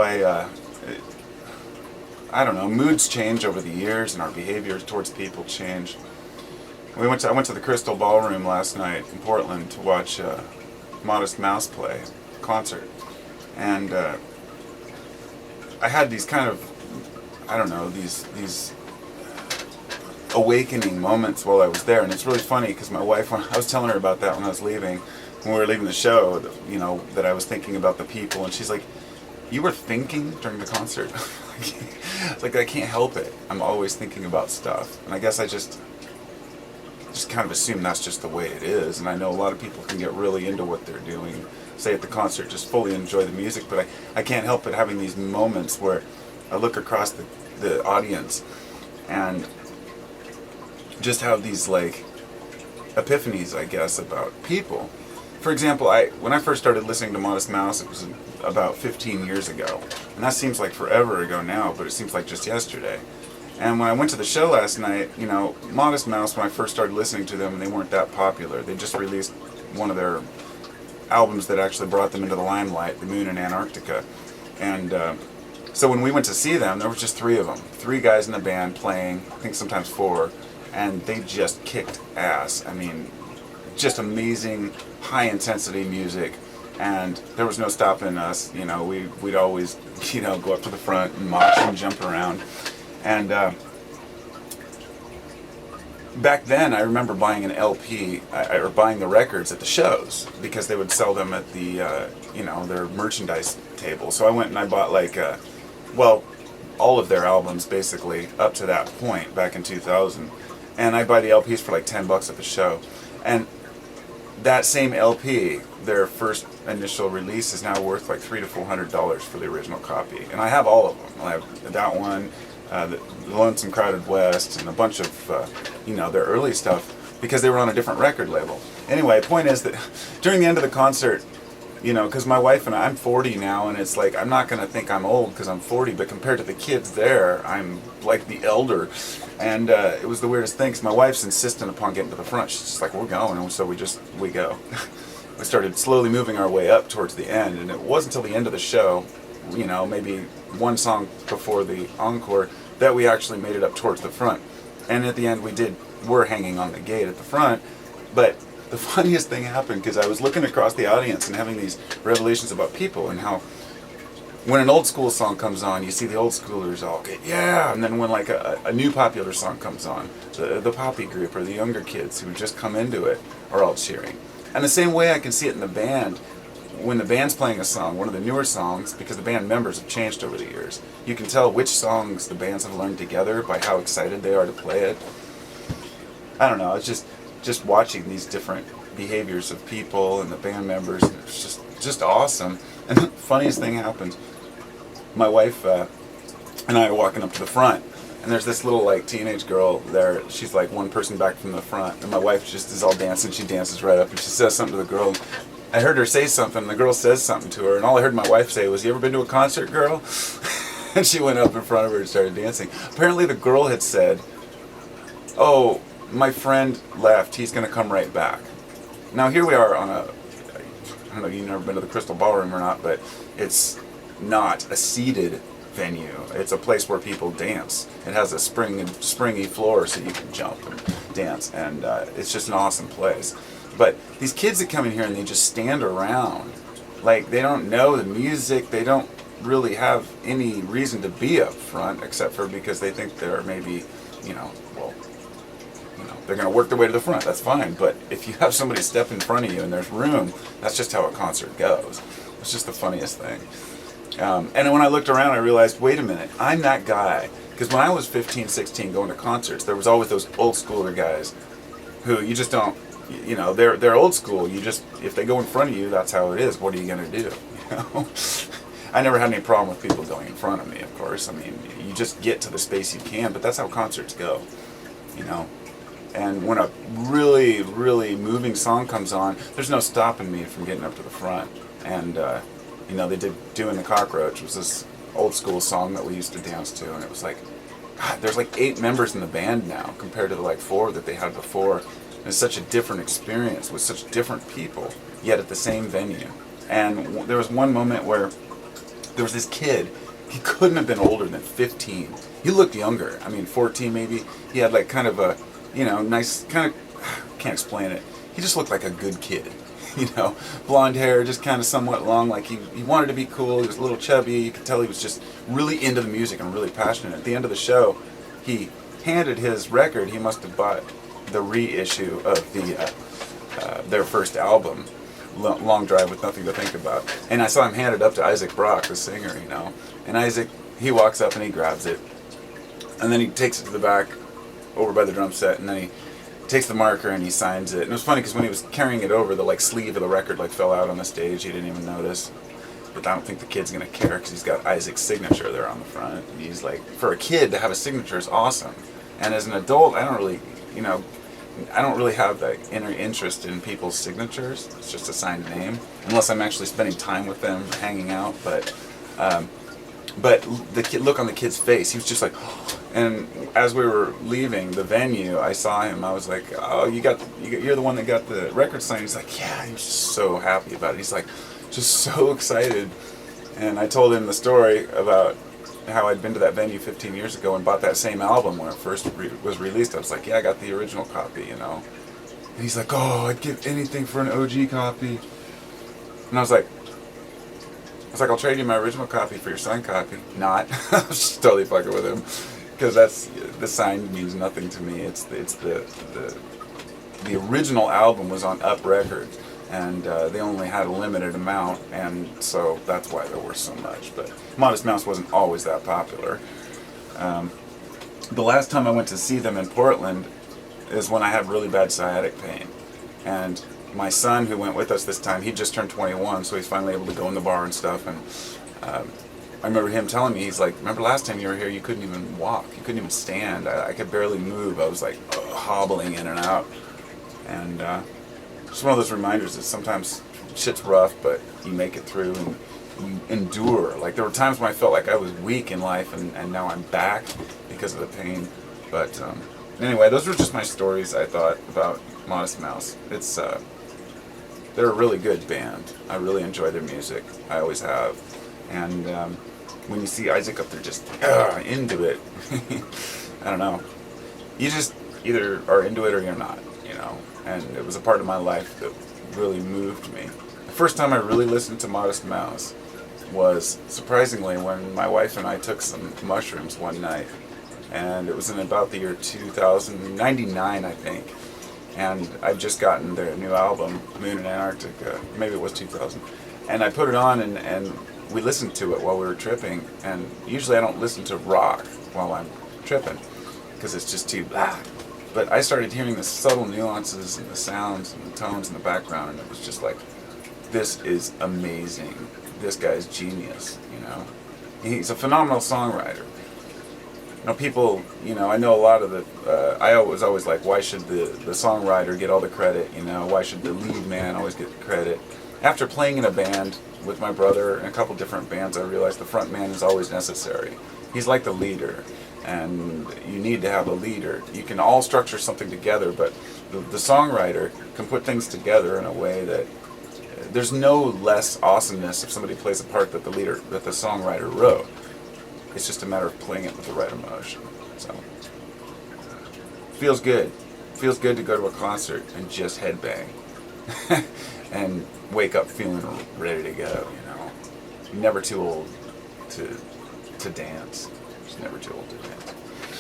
I don't know, moods change over the years and our behaviors towards people change. I went to the Crystal Ballroom last night in Portland to watch Modest Mouse play concert, and I had these kind of, I don't know, these awakening moments while I was there. And it's really funny because my wife, when I was telling her about that when I was leaving, when we were leaving the show, you know, that I was thinking about the people, and she's like, "You were thinking during the concert?" Like, I can't help it. I'm always thinking about stuff, and I guess I just kind of assume that's just the way it is. And I know a lot of people can get really into what they're doing, say at the concert, just fully enjoy the music, but I can't help but having these moments where I look across the audience and just have these like epiphanies, I guess, about people. For example, when I first started listening to Modest Mouse, it was about 15 years ago, and that seems like forever ago now, but it seems like just yesterday. And when I went to the show last night, you know, Modest Mouse, when I first started listening to them, they weren't that popular. They just released one of their albums that actually brought them into the limelight, The Moon in Antarctica. And so when we went to see them, there was just three of them. Three guys in the band playing, I think sometimes four, and they just kicked ass. I mean, just amazing, high-intensity music, and there was no stopping us. You know, we'd always, you know, go up to the front and mosh and jump around. And back then, I remember buying an LP, or buying the records at the shows, because they would sell them at the, you know, their merchandise table. So I went and I bought like, well, all of their albums basically up to that point back in 2000. And I buy the LPs for like $10 at the show. And that same LP, their first initial release, is now worth like $300 to $400 for the original copy. And I have all of them. I have that one, the Lonesome Crowded West, and a bunch of, you know, their early stuff, because they were on a different record label. Anyway, point is that during the end of the concert, you know, because my wife and I'm 40 now, and it's like, I'm not going to think I'm old because I'm 40, but compared to the kids there, I'm like the elder. And it was the weirdest thing, because my wife's insistent upon getting to the front. She's just like, we're going, and so we go. We started slowly moving our way up towards the end, and it wasn't until the end of the show, you know, maybe one song before the encore, that we actually made it up towards the front. And at the end, we're hanging on the gate at the front, but the funniest thing happened, because I was looking across the audience and having these revelations about people, and how when an old school song comes on, you see the old schoolers all get, yeah, and then when like a new popular song comes on, the poppy group or the younger kids who just come into it are all cheering. And the same way I can see it in the band, when the band's playing a song, one of the newer songs, because the band members have changed over the years, you can tell which songs the bands have learned together by how excited they are to play it. I don't know, it's just watching these different behaviors of people and the band members, and it's just awesome. And the funniest thing happens, my wife and I are walking up to the front, and there's this little like teenage girl there. She's like one person back from the front, and my wife just is all dancing. She dances right up, and she says something to the girl. I heard her say something, and the girl says something to her, and all I heard my wife say was, "You ever been to a concert, girl?" And she went up in front of her and started dancing. Apparently the girl had said, "Oh, my friend left, he's going to come right back." Now here we are on I don't know if you've never been to the Crystal Ballroom or not, but it's not a seated venue. It's a place where people dance. It has a springy floor so you can jump and dance, and it's just an awesome place. But these kids that come in here and they just stand around, like they don't know the music, they don't really have any reason to be up front, except for because they think they're maybe, you know, well, they're going to work their way to the front. That's fine. But if you have somebody step in front of you and there's room, that's just how a concert goes. It's just the funniest thing. And when I looked around, I realized, wait a minute, I'm that guy. Because when I was 15, 16 going to concerts, there was always those old schooler guys who you just don't, you know, they're old school. You just, if they go in front of you, that's how it is. What are you going to do? You know? I never had any problem with people going in front of me, of course. I mean, you just get to the space you can, but that's how concerts go, you know. And when a really, really moving song comes on, there's no stopping me from getting up to the front. And, you know, they did Doing the Cockroach, was this old school song that we used to dance to, and it was like, God, there's like 8 members in the band now compared to the like 4 that they had before. And it's such a different experience with such different people, yet at the same venue. And there was one moment where there was this kid. He couldn't have been older than 15. He looked younger. I mean, 14 maybe. He had like kind of a, nice, kind of, can't explain it. He just looked like a good kid. Blonde hair, just kind of somewhat long, like he wanted to be cool. He was a little chubby. You could tell he was just really into the music and really passionate. At the end of the show, he handed his record. He must have bought the reissue of their first album, Long Drive with Nothing to Think About. And I saw him hand it up to Isaac Brock, the singer, And Isaac, he walks up and he grabs it. And then he takes it to the back over by the drum set, and then he takes the marker and he signs it. And it was funny because when he was carrying it over, the sleeve of the record fell out on the stage. He didn't even notice. But I don't think the kid's gonna care because he's got Isaac's signature there on the front. And he's like, for a kid to have a signature is awesome. And as an adult, I don't really have that inner interest in people's signatures. It's just a signed name, unless I'm actually spending time with them, hanging out. But the look on the kid's face, he was just like, and as we were leaving the venue, I saw him. I was like, "Oh, you're the one that got the record signed." He's like, "Yeah." He was just so happy about it. He's like, just so excited. And I told him the story about how I'd been to that venue 15 years ago and bought that same album when it first was released. I was like, "Yeah, I got the original copy," And he's like, "Oh, I'd give anything for an OG copy." And I was like, "I'll trade you my original copy for your signed copy." Not. I was just totally fucking with him. Because the sign means nothing to me. It's the original album was on Up Records, and they only had a limited amount, and so that's why there were so much. But Modest Mouse wasn't always that popular. The last time I went to see them in Portland is when I had really bad sciatic pain, and my son, who went with us this time, he just turned 21, so he's finally able to go in the bar and stuff. And I remember him telling me, he's like, "Remember last time you were here, you couldn't even walk, you couldn't even stand. I could barely move. I was like hobbling in and out." And it's one of those reminders that sometimes shit's rough, but you make it through and you endure. Like there were times when I felt like I was weak in life, and now I'm back because of the pain. But anyway, those were just my stories, I thought, about Modest Mouse. They're a really good band. I really enjoy their music. I always have. And when you see Isaac up there just into it, I don't know. You just either are into it or you're not, And it was a part of my life that really moved me. The first time I really listened to Modest Mouse was, surprisingly, when my wife and I took some mushrooms one night. And it was in about the year 1999, I think. And I'd just gotten their new album, Moon in Antarctica. Maybe it was 2000. And I put it on and we listened to it while we were tripping. And usually I don't listen to rock while I'm tripping because it's just too blah. But I started hearing the subtle nuances and the sounds and the tones in the background, and it was just like, this is amazing. This guy's genius, He's a phenomenal songwriter. People, I know a lot of the, I was always like, why should the songwriter get all the credit, Why should the lead man always get the credit? After playing in a band with my brother and a couple different bands, I realized the front man is always necessary. He's like the leader, and you need to have a leader. You can all structure something together, but the songwriter can put things together in a way that there's no less awesomeness if somebody plays a part that the songwriter wrote. It's just a matter of playing it with the right emotion. So, feels good. Feels good to go to a concert and just headbang. And wake up feeling ready to go, You're never too old to dance. Just never too old.